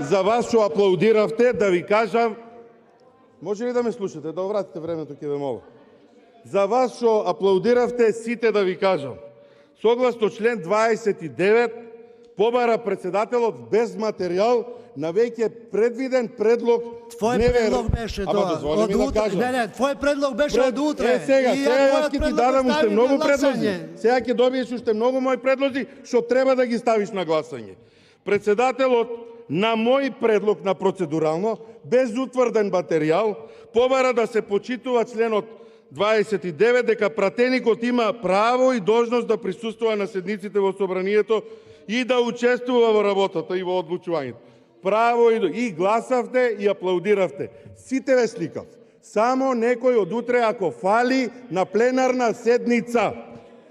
за вас што аплаудиравте, да ви кажам, може ли да ме слушате, да обратите времето, ќе ве молам. За вас што аплаудиравте, сите да ви кажам. Согласно член 29, побара председателот без материјал на веќе предвиден предлог. Твој предлог беше дозволи ми да кажам. Не, твој предлог беше од утре. Сега јас ќе ти дадам уште многу предлози. Сега ќе добиеш уште многу мои предлози што треба да ги ставиш на гласање. Председателот на мој предлог на процедурално, без утврден материјал, побара да се почитува членот 29 дека пратеникот има право и должност да присуствува на седниците во собранието и да учествува во работата и во одлучувањето. Право и гласавте и аплаудиравте. Сите ве сликав. Само некој од утре ако фали на пленарна седница.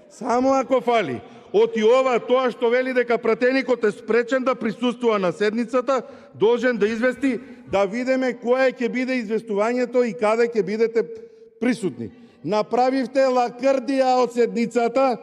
Само ако фали. Оти ова тоа што вели дека пратеникот е спречен да присуствува на седницата, должен да извести, да видиме кое ќе биде известувањето и каде ќе бидете присутни. Направивте лакрдија од седницата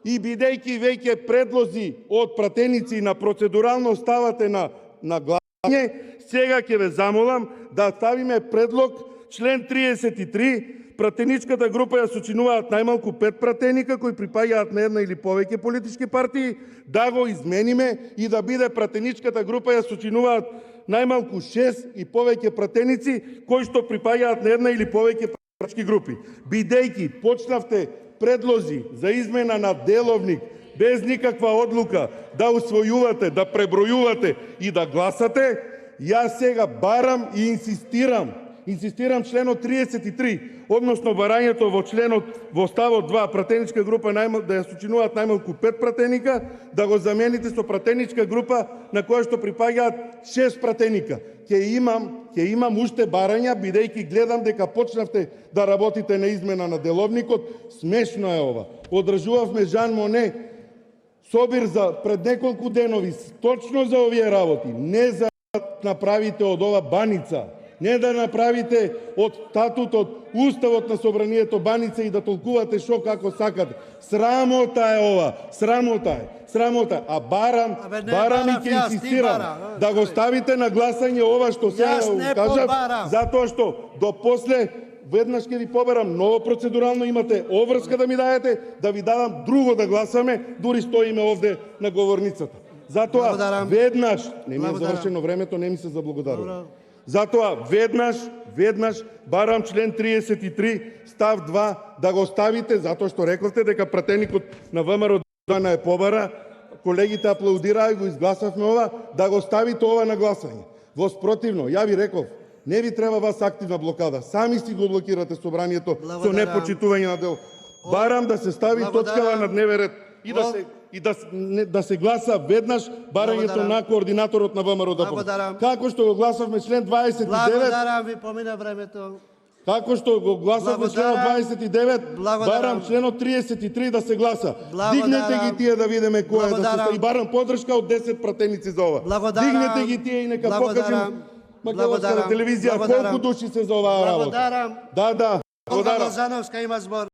и бидејќи веќе предлози од пратеници на процедурално ставате на гласање, сега ќе ве замолам да ставиме предлог член 33, пратеничката група ја сочинуваат најмалку 5 пратеника кои припаѓаат на една или повеќе политички партии, да го измениме и да биде пратеничката група ја сочинуваат најмалку 6 и повеќе пратеници кои што припаѓаат на една или повеќе политички групи. Бидејќи почнавте предлози за измена на деловник без никаква одлука да усвојувате, да пребројувате и да гласате, јас сега барам и инсистирам членот 33, односно барањето во членот во ставот 2, пратеничка група да ја сочинуваат најмалку 5 пратеника, да го замените со пратеничка група на која што припаѓаат 6 пратеника. Ќе имам уште барања, бидејќи гледам дека почнавте да работите на измена на деловникот. Смешно е ова. Одржувавме Жан Моне собир за пред неколку денови точно за овие работи, не за да направите од ова баница, не да направите од статутот, уставот на собранието баница и да толкувате шо како сакате. Срамота е ова, срамота е. А барам и ќе инсистирам да го ставите на гласање ова што сега го кажав, затоа што до после веднаш ќе ви побарам ново процедурално, имате обврска да ми дадете, да ви дадам друго да гласаме, дури стоиме овде на говорницата. Затоа веднаш, не ми е завршено времето, не ми се заблагодарува. Затоа веднаш барам член 33 став 2 да го ставите, затоа што рековте дека пратеникот на ВМРО е побара, колегите аплаудираа и го изгласавме ова, да го ставите ова на гласање. Во спротивно, ја ви реков, не ви треба вас активна блокада. Сами си го блокирате собранието со непочитување на дел. Барам да се стави точкава на дневен ред и да се гласа веднаш барањето на координаторот на ВМРО ДПМНЕ. Како што го гласавме член 29. Благодарам ви, помина времето. Како што го гласавме членот 29, барам членот 33 да се гласа. Дигнете ги тие да видиме кој е да се и барам поддршка од 10 пратеници за ова. Дигнете ги тие и нека покажем македонската телевизија колку души се за оваа работа. Благодарам. Да. Благодарам. Лозановска има збор.